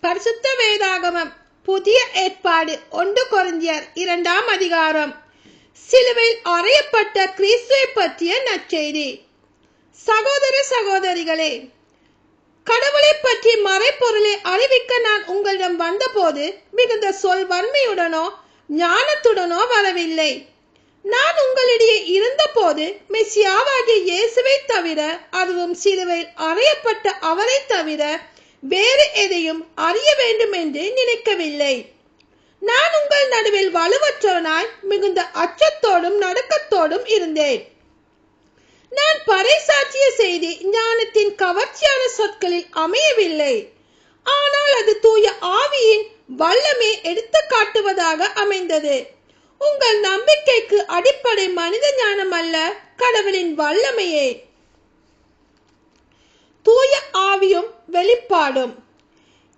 பரிசுத்த வேதாகமம் புதிய ஏற்பாடு 1 கொரிந்தியர் 2ஆம் அதிகாரம். சிலுவையில் அறையப்பட்ட கிறிஸ்துவை பற்றிய நற்செய்தி. சகோதர சகோதரிகளே, கடவுளை பற்றி மறைப்பொருளை அறிவிக்க நான் உங்களிடம் வந்தபோது மிகுந்த சொல் வன்மையுடனோ ஞானத்துடனோ வரவில்லை. நான் உங்களிடையே இருந்தபோது மெசியாவாகிய இயேசுவை தவிர, அதுவும் சிலுவையில் அறையப்பட்ட அவரை தவிர வேறு எதையும் அறிய வேண்டும் என்று நினைக்கவில்லை. நான் உங்கள் நடுவில் வலுவற்றவனாய் மிகுந்த அச்சத்தோடும் நடுக்கத்தோடும் இருந்தேன். நான் பறைசாற்றிய செய்தி ஞானத்தின் கவர்ச்சியான சொற்களில் அமையவில்லை. ஆனால் அது தூய ஆவியின் வல்லமை எடுத்து காட்டுவதாக அமைந்தது. உங்கள் நம்பிக்கைக்கு அடிப்படை மனித ஞானம் அல்ல, கடவுளின் வல்லமையே. தூய ஆவியும் வெளிப்பாடும்.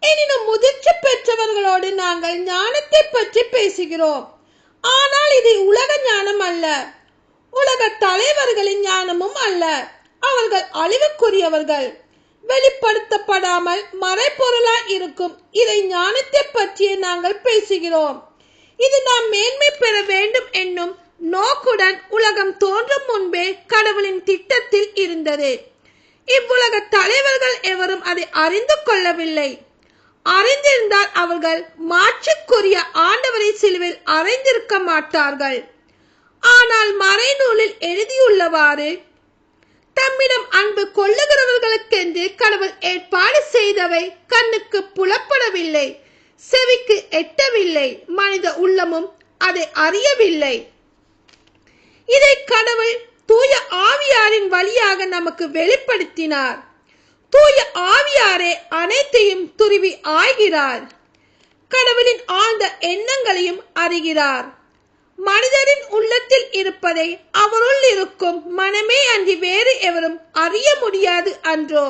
எனினும் முதிர்ச்சி பெற்றவர்களோடு நாங்கள் ஞானத்தை பற்றி பேசுகிறோம். ஆனால் இது உலக ஞானம் அல்ல, உலக தலைவர்களின் ஞானமும் அல்ல. அவர்கள் அழிவுக்குரியவர்கள். வெளிப்படுத்தப்படாமல் மறைப்பொருளாய் இருக்கும் இறை ஞானத்தை பற்றியே நாங்கள் பேசுகிறோம். இது நாம் மேன்மை பெற வேண்டும் என்னும் நோக்குடன் உலகம் தோன்றும் முன்பே கடவுளின் திட்டத்தில் இருந்தது. இவ்வுலக தலைவர்கள் எவரும் அதை அறிந்து கொள்ளவில்லை. அறிந்திருந்தால் அவர்கள் மாட்சிக்குரிய ஆண்டவரை சிலுவையில் அறைந்திருக்க மாட்டார்கள். ஆனால் மறைநூலில் எழுதியுள்ளவாறு, தம்மிடம் அன்பு கொள்ளுகிறவர்களுக்கென்று கடவுள் ஏற்பாடு செய்தவை கண்ணுக்கு புலப்படவில்லை, செவிக்கு எட்டவில்லை, மனித உள்ளமும் அதை அறியவில்லை. இதை கடவுள் தூய ஆவியாரின் வழியாக நமக்கு வெளிப்படுத்தினார். தூய ஆவியாரே அனைத்தையும் துருவி ஆய்கிறார். கடவுளின் ஆழ்ந்த எண்ணங்களையும் அறிகிறார். மனிதரின் உள்ளத்தில் இருப்பதை அவருள் இருக்கும் மனமே அன்றி வேறு எவரும் அறிய முடியாது அன்றோ?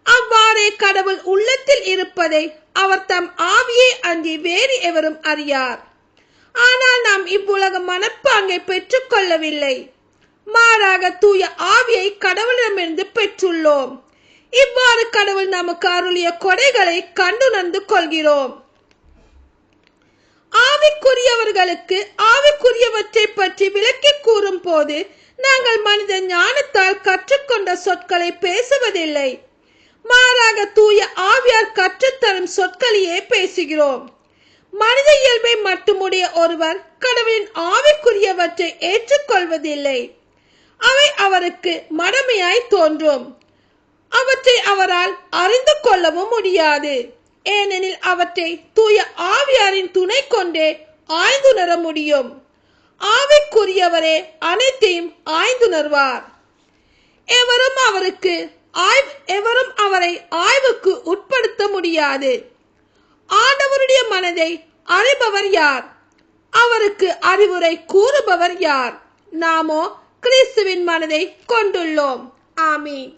அவ்வாறே கடவுள் உள்ளத்தில் இருப்பதை அவர் தம் ஆவியை அன்றி வேறு எவரும் அறியார். ஆனால் நாம் இவ்வுலக மனப்பாங்கை பெற்றுக் கொள்ளவில்லை. மாறாக தூய ஆவியை கடவுளிடமிருந்து பெற்றுள்ளோம். இவ்வாறு கடவுள் நமக்கு அருளிய கொடைகளை கண்டுணர்ந்து கொள்கிறோம். ஆவிக்குரியவர்களுக்கு ஆவிக்குரியவற்றை பற்றி விளக்கி கூறும் போது நாங்கள் மனித ஞானத்தால் கற்றுக்கொண்ட சொற்களை பேசுவதில்லை. மாறாக தூய ஆவியார் கற்றுத்தரும் சொற்களையே பேசுகிறோம். மனித இயல்பை மட்டுமுடைய ஒருவர் கடவுளின் ஆவிக்குரியவற்றை ஏற்றுக்கொள்வதில்லை. அவை அவருக்கு மடமையாய் தோன்றும். அவற்றை அவரால் அறிந்து கொள்ளவும் முடியாது. ஏனெனில் அவற்றை தூய ஆவியாரின் துணை கொண்டே ஆய்ந்துணர முடியும். ஆவிக்குரியவரே அனைத்தையும் ஆய்ந்துணர்வார். எவரும் அவரை ஆய்வுக்கு உட்படுத்த முடியாது. ஆண்டவருடைய மனதை அறிபவர் யார்? அவருக்கு அறிவுரை கூறுபவர் யார்? நாமோ கிறிஸ்துவின் மனதை கொண்டுள்ளோம். ஆமீன்.